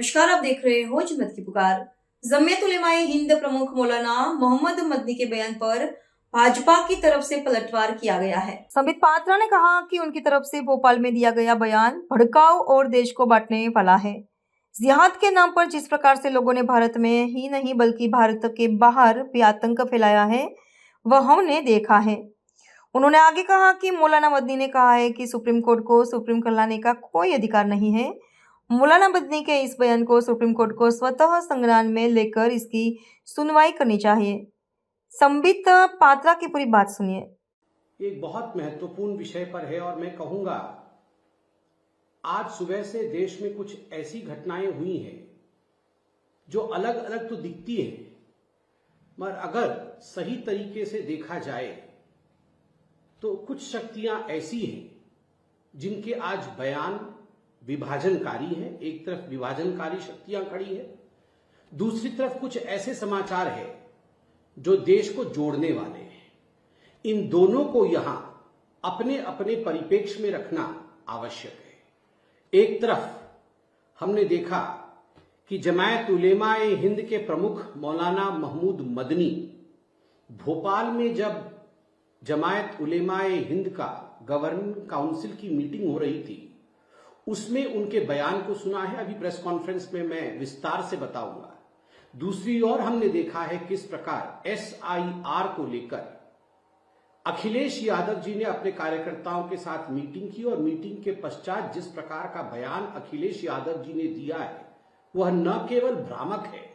नमस्कार, आप देख रहे हो जन्नत की पुकार। जमीयत उलेमाए हिंद प्रमुख मौलाना मोहम्मद मदनी के बयान पर भाजपा की तरफ से पलटवार किया गया है। संबित पात्रा ने कहा कि उनकी तरफ से भोपाल में दिया गया बयान भड़काऊ और देश को बांटने वाला है। जिहाद के नाम पर जिस प्रकार से लोगों ने भारत में ही नहीं बल्कि भारत के बाहर भी आतंक फैलाया है वह हमने देखा है। उन्होंने आगे कहा कि मौलाना मदनी ने कहा है कि सुप्रीम कोर्ट को सुप्रीम कहलाने का कोई अधिकार नहीं है। मौलाना मदनी के इस बयान को सुप्रीम कोर्ट को स्वतः संज्ञान में लेकर इसकी सुनवाई करनी चाहिए। संबित पात्रा की पूरी बात सुनिए। एक बहुत महत्वपूर्ण विषय पर है और मैं कहूंगा आज सुबह से देश में कुछ ऐसी घटनाएं हुई हैं जो अलग अलग तो दिखती हैं, मगर अगर सही तरीके से देखा जाए तो कुछ शक्तियां ऐसी हैं जिनके आज बयान विभाजनकारी है। एक तरफ विभाजनकारी शक्तियां खड़ी है, दूसरी तरफ कुछ ऐसे समाचार है जो देश को जोड़ने वाले हैं। इन दोनों को यहां अपने अपने परिप्रेक्ष्य में रखना आवश्यक है। एक तरफ हमने देखा कि जमायत उलेमाए हिंद के प्रमुख मौलाना महमूद मदनी भोपाल में जब जमायत उलेमाए हिंद का गवर्निंग काउंसिल की मीटिंग हो रही थी उसमें उनके बयान को सुना है। अभी प्रेस कॉन्फ्रेंस में मैं विस्तार से बताऊंगा। दूसरी ओर हमने देखा है किस प्रकार SIR को लेकर अखिलेश यादव जी ने अपने कार्यकर्ताओं के साथ मीटिंग की और मीटिंग के पश्चात जिस प्रकार का बयान अखिलेश यादव जी ने दिया है वह न केवल भ्रामक है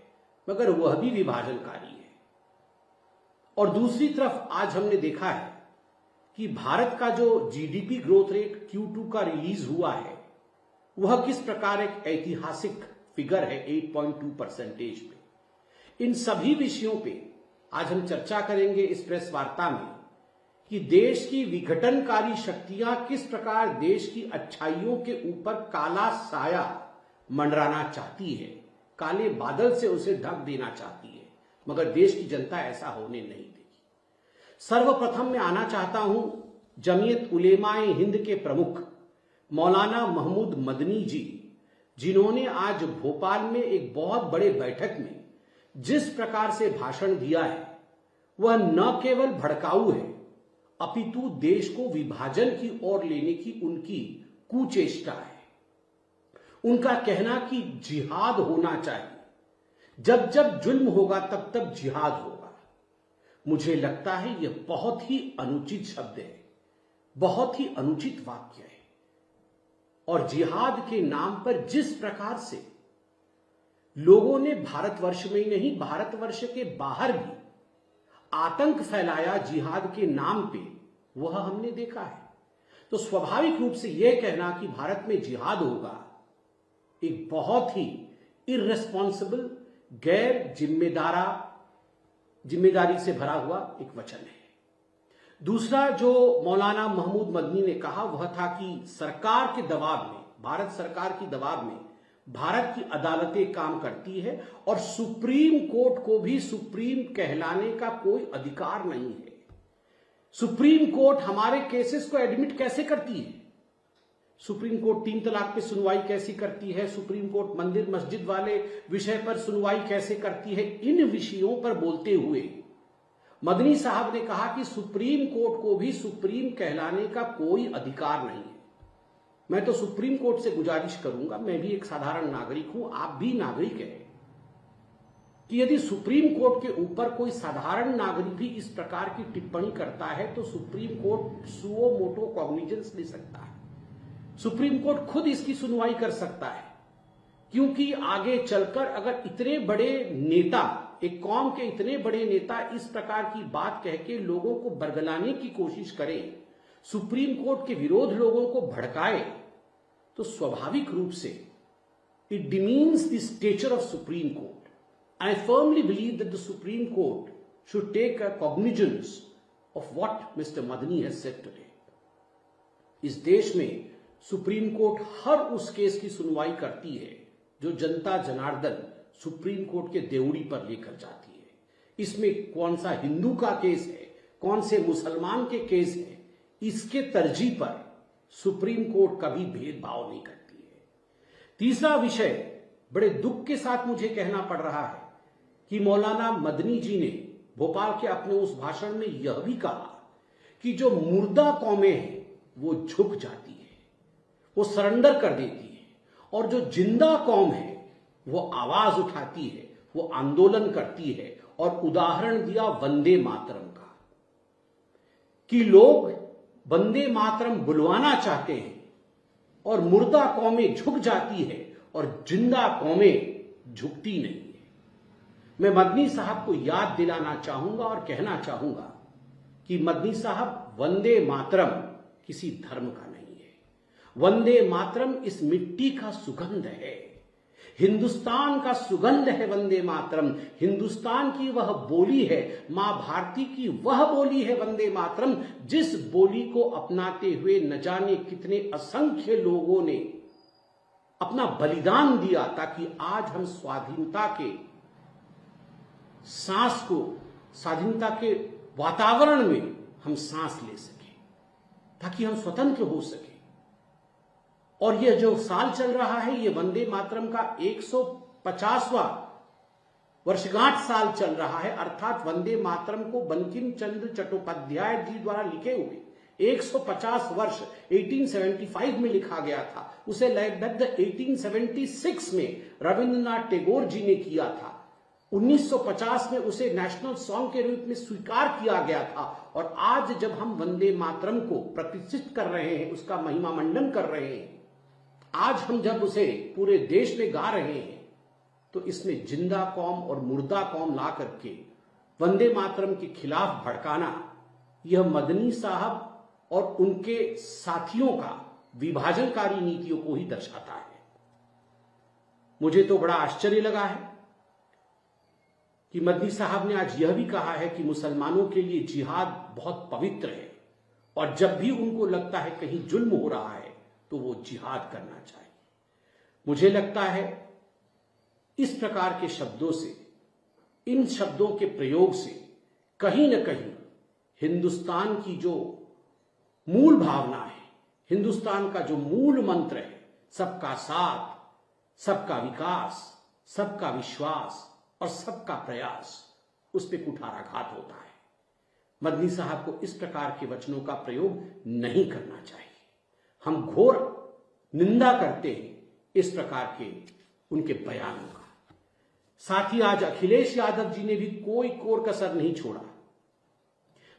मगर वह भी विभाजनकारी है। और दूसरी तरफ आज हमने देखा है कि भारत का जो GDP ग्रोथ रेट Q2 का रिलीज हुआ है वह किस प्रकार एक ऐतिहासिक फिगर है 8.2% पे। इन सभी विषयों पे आज हम चर्चा करेंगे इस प्रेस वार्ता में कि देश की विघटनकारी शक्तियां किस प्रकार देश की अच्छाइयों के ऊपर काला साया मंडराना चाहती है, काले बादल से उसे ढक देना चाहती है, मगर देश की जनता ऐसा होने नहीं देगी। सर्वप्रथम मैं आना चाहता हूं जमीयत उलेमाए हिंद के प्रमुख मौलाना महमूद मदनी जी, जिन्होंने आज भोपाल में एक बहुत बड़े बैठक में जिस प्रकार से भाषण दिया है वह न केवल भड़काऊ है अपितु देश को विभाजन की ओर लेने की उनकी कुचेष्टा है। उनका कहना कि जिहाद होना चाहिए, जब जब जुल्म होगा तब तब जिहाद होगा, मुझे लगता है यह बहुत ही अनुचित शब्द है, बहुत ही अनुचित वाक्य है। और जिहाद के नाम पर जिस प्रकार से लोगों ने भारतवर्ष में ही नहीं भारतवर्ष के बाहर भी आतंक फैलाया जिहाद के नाम पे, वह हमने देखा है। तो स्वाभाविक रूप से यह कहना कि भारत में जिहाद होगा एक बहुत ही इर्रेस्पॉन्सिबल, गैर जिम्मेदारी से भरा हुआ एक वचन है। दूसरा जो मौलाना महमूद मदनी ने कहा वह था कि सरकार के दबाव में, भारत सरकार की दबाव में भारत की अदालतें काम करती है और सुप्रीम कोर्ट को भी सुप्रीम कहलाने का कोई अधिकार नहीं है। सुप्रीम कोर्ट हमारे केसेस को एडमिट कैसे करती है? सुप्रीम कोर्ट 3 तलाक पे सुनवाई कैसी करती है? सुप्रीम कोर्ट मंदिर मस्जिद वाले विषय पर सुनवाई कैसे करती है? इन विषयों पर बोलते हुए मदनी साहब ने कहा कि सुप्रीम कोर्ट को भी सुप्रीम कहलाने का कोई अधिकार नहीं है। मैं तो सुप्रीम कोर्ट से गुजारिश करूंगा, मैं भी एक साधारण नागरिक हूं, आप भी नागरिक हैं, कि यदि सुप्रीम कोर्ट के ऊपर कोई साधारण नागरिक भी इस प्रकार की टिप्पणी करता है तो supreme court suo motu cognizance ले सकता है। सुप्रीम कोर्ट खुद इसकी सुनवाई कर सकता है, क्योंकि आगे चलकर अगर इतने बड़े नेता, एक कौम के इतने बड़े नेता इस प्रकार की बात कह के लोगों को बरगलाने की कोशिश करें, सुप्रीम कोर्ट के विरोध लोगों को भड़काए, तो स्वाभाविक रूप से it demeans the stature of supreme court. I firmly believe that the supreme court should take a cognizance of what mister Madani has said today. इस देश में सुप्रीम कोर्ट हर उस केस की सुनवाई करती है जो जनता जनार्दन सुप्रीम कोर्ट के देवड़ी पर लेकर जाती है। इसमें कौन सा हिंदू का केस है, कौन से मुसलमान के केस है, इसके तरजीह पर सुप्रीम कोर्ट कभी भेदभाव नहीं करती है। तीसरा विषय बड़े दुख के साथ मुझे कहना पड़ रहा है कि मौलाना मदनी जी ने भोपाल के अपने उस भाषण में यह भी कहा कि जो मुर्दा कौमें हैं वो झुक जाती है, वो सरेंडर कर देती है, और जो जिंदा कौम है वो आवाज उठाती है, वो आंदोलन करती है। और उदाहरण दिया वंदे मातरम का कि लोग वंदे मातरम बुलवाना चाहते हैं और मुर्दा कौमें झुक जाती है और जिंदा कौमें झुकती नहीं है। मैं मदनी साहब को याद दिलाना चाहूंगा और कहना चाहूंगा कि मदनी साहब, वंदे मातरम किसी धर्म का नहीं है। वंदे मातरम इस मिट्टी का सुगंध है, हिंदुस्तान का सुगंध है वंदे मातरम। हिंदुस्तान की वह बोली है, मां भारती की वह बोली है वंदे मातरम, जिस बोली को अपनाते हुए न जाने कितने असंख्य लोगों ने अपना बलिदान दिया ताकि आज हम स्वाधीनता के सांस को, स्वाधीनता के वातावरण में हम सांस ले सके, ताकि हम स्वतंत्र हो सके। और यह जो साल चल रहा है, यह वंदे मातरम का 150वां वर्षगांठ साल चल रहा है। अर्थात वंदे मातरम को बंकिम चंद्र चट्टोपाध्याय जी द्वारा लिखे हुए 150 वर्ष 1875 में लिखा गया था, उसे लयबद्ध 1876 में रविंद्रनाथ टैगोर जी ने किया था। 1950 में उसे नेशनल सॉन्ग के रूप में स्वीकार किया गया था। और आज जब हम वंदे मातरम को प्रतिष्ठित कर रहे हैं, उसका महिमा मंडन कर रहे हैं, आज हम जब उसे पूरे देश में गा रहे हैं, तो इसमें जिंदा कौम और मुर्दा कौम ला करके वंदे मातरम के खिलाफ भड़काना, यह मदनी साहब और उनके साथियों का विभाजनकारी नीतियों को ही दर्शाता है। मुझे तो बड़ा आश्चर्य लगा है कि मदनी साहब ने आज यह भी कहा है कि मुसलमानों के लिए जिहाद बहुत पवित्र है, और जब भी उनको लगता है कहीं जुल्म हो रहा है तो वो जिहाद करना चाहिए। मुझे लगता है इस प्रकार के शब्दों से, इन शब्दों के प्रयोग से कहीं न कहीं हिंदुस्तान की जो मूल भावना है, हिंदुस्तान का जो मूल मंत्र है, सबका साथ, सबका विकास, सबका विश्वास और सबका प्रयास, उस पर कुठाराघात होता है। मदनी साहब को इस प्रकार के वचनों का प्रयोग नहीं करना चाहिए। हम घोर निंदा करते हैं इस प्रकार के उनके बयानों का। साथ ही आज अखिलेश यादव जी ने भी कोई कोर कसर नहीं छोड़ा,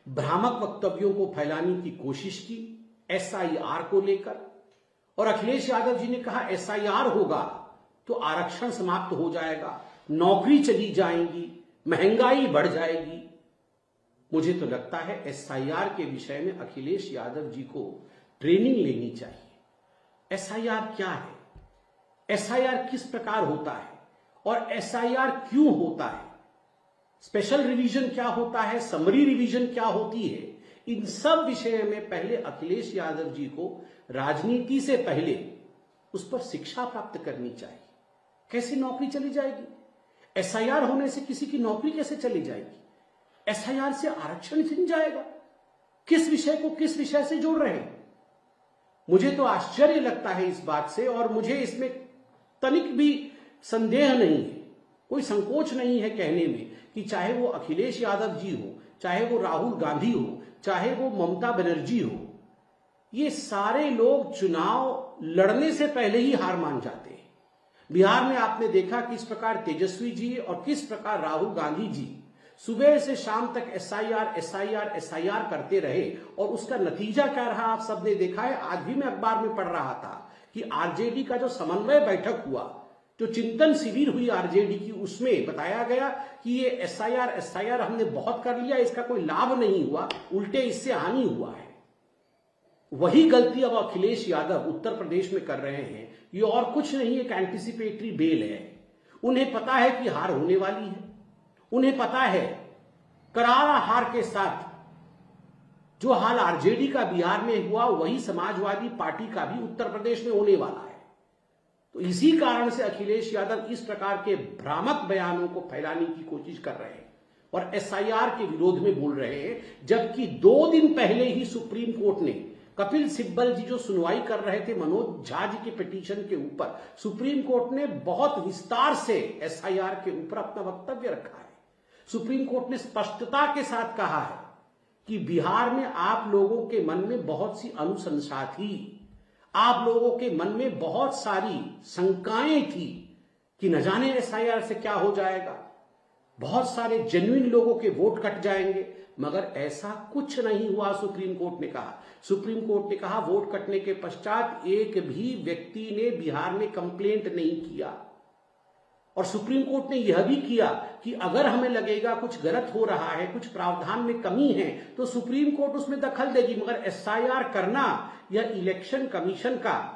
भ्रामक वक्तव्यों को फैलाने की कोशिश की एसआईआर को लेकर। और अखिलेश यादव जी ने कहा एसआईआर होगा तो आरक्षण समाप्त हो जाएगा, नौकरी चली जाएंगी, महंगाई बढ़ जाएगी। मुझे तो लगता है एसआईआर के विषय में अखिलेश यादव जी को ट्रेनिंग लेनी चाहिए। एसआईआर क्या है, एसआईआर किस प्रकार होता है, और एसआईआर क्यों होता है, स्पेशल रिवीजन क्या होता है, समरी रिवीजन क्या होती है, इन सब विषय में पहले अखिलेश यादव जी को राजनीति से पहले उस पर शिक्षा प्राप्त करनी चाहिए। कैसे नौकरी चली जाएगी? एसआईआर होने से किसी की नौकरी कैसे चली जाएगी? एसआईआर से आरक्षण छिन जाएगा? किस विषय को किस विषय से जोड़ रहे हैं? मुझे तो आश्चर्य लगता है इस बात से, और मुझे इसमें तनिक भी संदेह नहीं है, कोई संकोच नहीं है कहने में कि चाहे वो अखिलेश यादव जी हो, चाहे वो राहुल गांधी हो, चाहे वो ममता बनर्जी हो, ये सारे लोग चुनाव लड़ने से पहले ही हार मान जाते हैं। बिहार में आपने देखा किस प्रकार तेजस्वी जी और किस प्रकार राहुल गांधी जी सुबह से शाम तक एसआईआर एसआईआर एसआईआर करते रहे, और उसका नतीजा क्या रहा आप सबने देखा है। आज भी मैं अखबार में पढ़ रहा था कि आरजेडी का जो समन्वय बैठक हुआ, जो चिंतन शिविर हुई आरजेडी की, उसमें बताया गया कि ये एसआईआर हमने बहुत कर लिया, इसका कोई लाभ नहीं हुआ, उल्टे इससे हानि हुआ है। वही गलती अब अखिलेश यादव उत्तर प्रदेश में कर रहे हैं। ये और कुछ नहीं, एक एंटीसिपेटरी बेल है। उन्हें पता है कि हार होने वाली है, उन्हें पता है करारा हार के साथ जो हाल आरजेडी का बिहार में हुआ, वही समाजवादी पार्टी का भी उत्तर प्रदेश में होने वाला है। तो इसी कारण से अखिलेश यादव इस प्रकार के भ्रामक बयानों को फैलाने की कोशिश कर रहे हैं और एसआईआर के विरोध में बोल रहे हैं, जबकि 2 दिन पहले ही सुप्रीम कोर्ट ने कपिल सिब्बल जी जो सुनवाई कर रहे थे मनोज झा जी के पिटीशन के ऊपर, सुप्रीम कोर्ट ने बहुत विस्तार से एसआईआर के ऊपर अपना वक्तव्य रखा है। सुप्रीम कोर्ट ने स्पष्टता के साथ कहा है कि बिहार में आप लोगों के मन में बहुत सी अनुशंसा थी, आप लोगों के मन में बहुत सारी शंकाएं थी कि न जाने एसआईआर से क्या हो जाएगा, बहुत सारे जेन्युइन लोगों के वोट कट जाएंगे, मगर ऐसा कुछ नहीं हुआ। सुप्रीम कोर्ट ने कहा, सुप्रीम कोर्ट ने कहा वोट कटने के पश्चात एक भी व्यक्ति ने बिहार में कंप्लेंट नहीं किया। और सुप्रीम कोर्ट ने यह भी किया कि अगर हमें लगेगा कुछ गलत हो रहा है, कुछ प्रावधान में कमी है, तो सुप्रीम कोर्ट उसमें दखल देगी, मगर एसआईआर करना यह इलेक्शन कमीशन का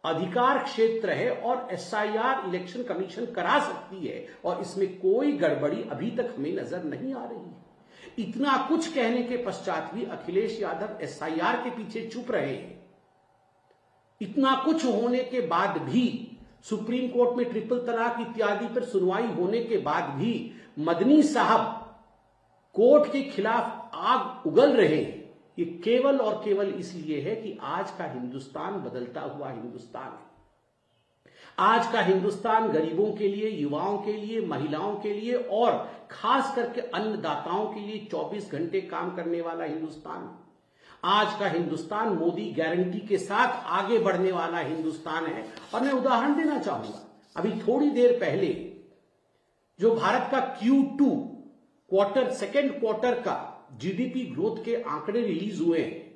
अधिकार क्षेत्र है और एसआईआर इलेक्शन कमीशन करा सकती है और इसमें कोई गड़बड़ी अभी तक हमें नजर नहीं आ रही है। इतना कुछ कहने के पश्चात भी अखिलेश यादव एसआईआर के पीछे चुप रहे हैं। इतना कुछ होने के बाद भी, सुप्रीम कोर्ट में ट्रिपल तलाक इत्यादि पर सुनवाई होने के बाद भी मदनी साहब कोर्ट के खिलाफ आग उगल रहे हैं। ये केवल और केवल इसलिए है कि आज का हिंदुस्तान बदलता हुआ हिंदुस्तान है। आज का हिंदुस्तान गरीबों के लिए, युवाओं के लिए, महिलाओं के लिए और खास करके अन्नदाताओं के लिए 24 घंटे काम करने वाला हिंदुस्तान है। आज का हिंदुस्तान मोदी गारंटी के साथ आगे बढ़ने वाला हिंदुस्तान है। और मैं उदाहरण देना चाहूंगा, अभी थोड़ी देर पहले जो भारत का Q2 सेकेंड क्वार्टर का जीडीपी ग्रोथ के आंकड़े रिलीज हुए हैं,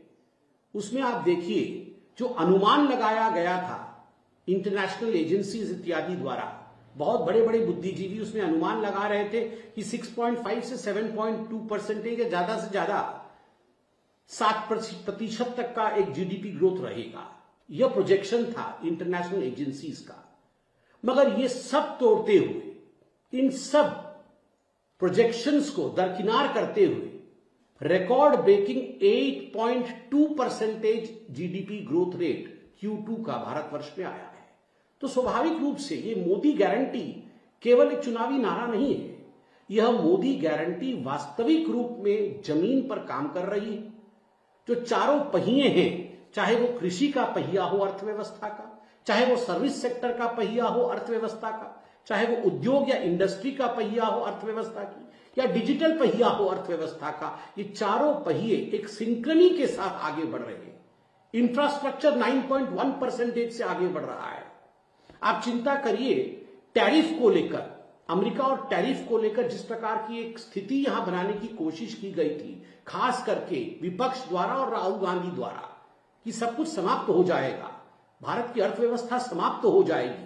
उसमें आप देखिए जो अनुमान लगाया गया था इंटरनेशनल एजेंसीज इत्यादि द्वारा, बहुत बड़े बड़े बुद्धिजीवी उसमें अनुमान लगा रहे थे कि 6.5 से 7.2% या ज्यादा से ज्यादा 7% तक का एक जीडीपी ग्रोथ रहेगा। यह प्रोजेक्शन था इंटरनेशनल एजेंसीज का। मगर ये सब तोड़ते हुए, इन सब प्रोजेक्शंस को दरकिनार करते हुए record breaking 8.2% GDP growth rate Q2 का भारतवर्ष में आया है। तो स्वाभाविक रूप से ये मोदी गारंटी केवल एक चुनावी नारा नहीं है, यह मोदी गारंटी वास्तविक रूप में जमीन पर काम कर रही है। जो चारों पहिए हैं, चाहे वो कृषि का पहिया हो अर्थव्यवस्था का, चाहे वो सर्विस सेक्टर का पहिया हो अर्थव्यवस्था का, चाहे वो उद्योग या इंडस्ट्री का पहिया हो अर्थव्यवस्था की, या डिजिटल पहिया हो अर्थव्यवस्था का, ये चारों पहिए एक सिंक्रनी के साथ आगे बढ़ रहे हैं। इंफ्रास्ट्रक्चर 9.1% से आगे बढ़ रहा है। आप चिंता करिए टैरिफ को लेकर, अमेरिका और टैरिफ को लेकर जिस प्रकार की एक स्थिति यहां बनाने की कोशिश की गई थी, खास करके विपक्ष द्वारा और राहुल गांधी द्वारा, कि सब कुछ समाप्त हो जाएगा, भारत की अर्थव्यवस्था समाप्त हो जाएगी,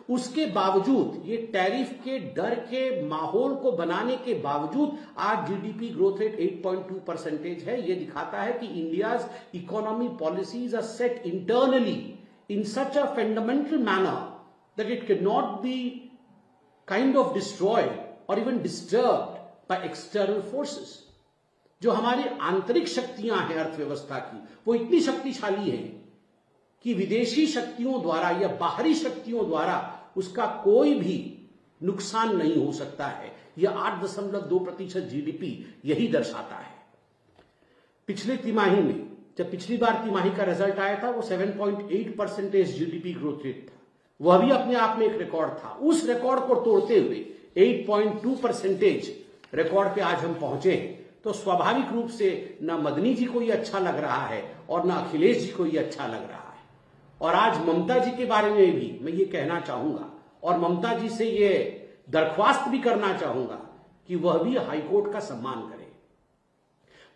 उसके बावजूद ये टैरिफ के डर के माहौल को बनाने के बावजूद आज जीडीपी ग्रोथ रेट 8.2% है। ये दिखाता है कि India's economy policies are set internally in such a fundamental manner that it can not be kind of destroyed और even disturbed by external forces. जो हमारी आंतरिक शक्तियां हैं अर्थव्यवस्था की, वो इतनी शक्तिशाली हैं कि विदेशी शक्तियों द्वारा या बाहरी शक्तियों द्वारा उसका कोई भी नुकसान नहीं हो सकता है। यह 8.2% जीडीपी यही दर्शाता है। पिछले तिमाही में, जब पिछली बार तिमाही का रिजल्ट आया था, वो 7.8% जीडीपी ग्रोथ रेट था। वह भी अपने आप में एक रिकॉर्ड था। उस रिकॉर्ड को तोड़ते हुए 8.2% रिकॉर्ड पे आज हम पहुंचे हैं। तो स्वाभाविक रूप से ना मदनी जी को यह अच्छा लग रहा है और ना अखिलेश जी को यह अच्छा लग रहा है। और आज ममता जी के बारे में भी मैं ये कहना चाहूंगा और ममता जी से ये दरख्वास्त भी करना चाहूंगा कि वह भी हाईकोर्ट का सम्मान करें।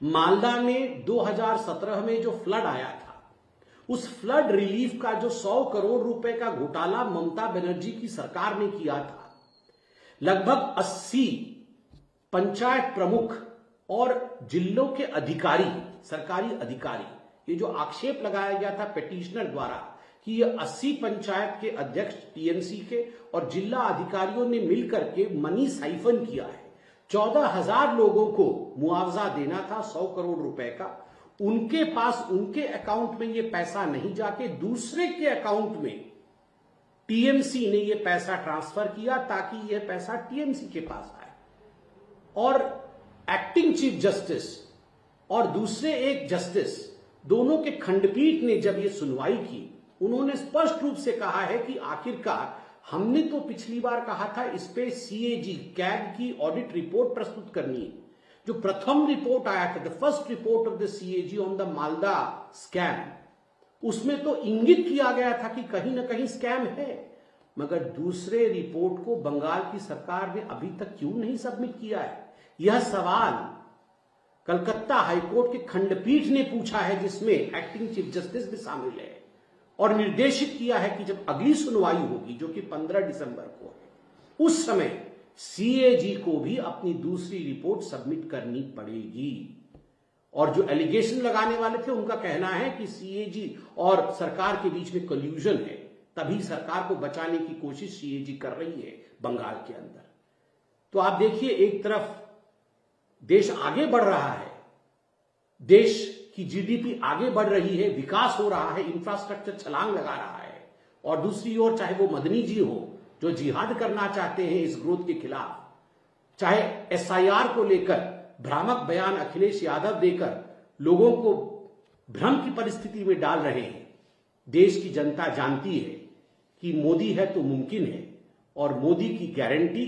मालदा में 2017 में जो फ्लड आया था, उस फ्लड रिलीफ का जो 100 करोड़ रुपए का घोटाला ममता बनर्जी की सरकार ने किया था, लगभग 80 पंचायत प्रमुख और जिलों के अधिकारी, सरकारी अधिकारी, ये जो आक्षेप लगाया गया था पिटीशनर द्वारा कि ये 80 पंचायत के अध्यक्ष टीएमसी के और जिला अधिकारियों ने मिलकर के मनी साइफन किया है। 14,000 लोगों को मुआवजा देना था 100 करोड़ रुपए का। उनके पास, उनके अकाउंट में ये पैसा नहीं जाके दूसरे के अकाउंट में टीएमसी ने ये पैसा ट्रांसफर किया ताकि यह पैसा टीएमसी के पास आए। और एक्टिंग चीफ जस्टिस और दूसरे एक जस्टिस दोनों के खंडपीठ ने जब ये सुनवाई की, उन्होंने स्पष्ट रूप से कहा है कि आखिरकार हमने तो पिछली बार कहा था इस पे सीएजी कैग की ऑडिट रिपोर्ट प्रस्तुत करनी है। जो प्रथम रिपोर्ट आया था, the first report of the CAG on the Malda scam, उसमें तो इंगित किया गया था कि कहीं ना कहीं स्कैम है, मगर दूसरे रिपोर्ट को बंगाल की सरकार ने अभी तक क्यों नहीं सबमिट किया है? यह सवाल कलकत्ता हाईकोर्ट के खंडपीठ ने पूछा है, जिसमें एक्टिंग चीफ जस्टिस भी शामिल है, और निर्देशित किया है कि जब अगली सुनवाई होगी जो कि 15 दिसंबर को है, उस समय सीएजी को भी अपनी दूसरी रिपोर्ट सबमिट करनी पड़ेगी। और जो एलिगेशन लगाने वाले थे उनका कहना है कि सीएजी और सरकार के बीच में कोल्यूजन है, तभी सरकार को बचाने की कोशिश सीएजी कर रही है बंगाल के अंदर। तो आप देखिए, एक तरफ देश आगे बढ़ रहा है, देश की जीडीपी आगे बढ़ रही है, विकास हो रहा है, इंफ्रास्ट्रक्चर छलांग लगा रहा है, और दूसरी ओर चाहे वो मदनी जी हो जो जिहाद करना चाहते हैं इस ग्रोथ के खिलाफ, चाहे एसआईआर को लेकर भ्रामक बयान अखिलेश यादव देकर लोगों को भ्रम की परिस्थिति में डाल रहे हैं। देश की जनता जानती है कि मोदी है तो मुमकिन है, और मोदी की गारंटी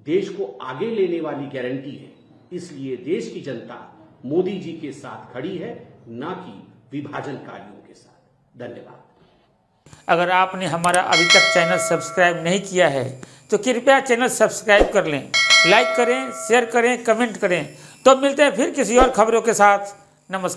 देश को आगे लेने वाली गारंटी है। इसलिए देश की जनता मोदी जी के साथ खड़ी है, न कि विभाजनकारियों के साथ। धन्यवाद। अगर आपने हमारा अभी तक चैनल सब्सक्राइब नहीं किया है तो कृपया चैनल सब्सक्राइब कर लें, लाइक करें, शेयर करें, कमेंट करें। तो मिलते हैं फिर किसी और खबरों के साथ। नमस्कार।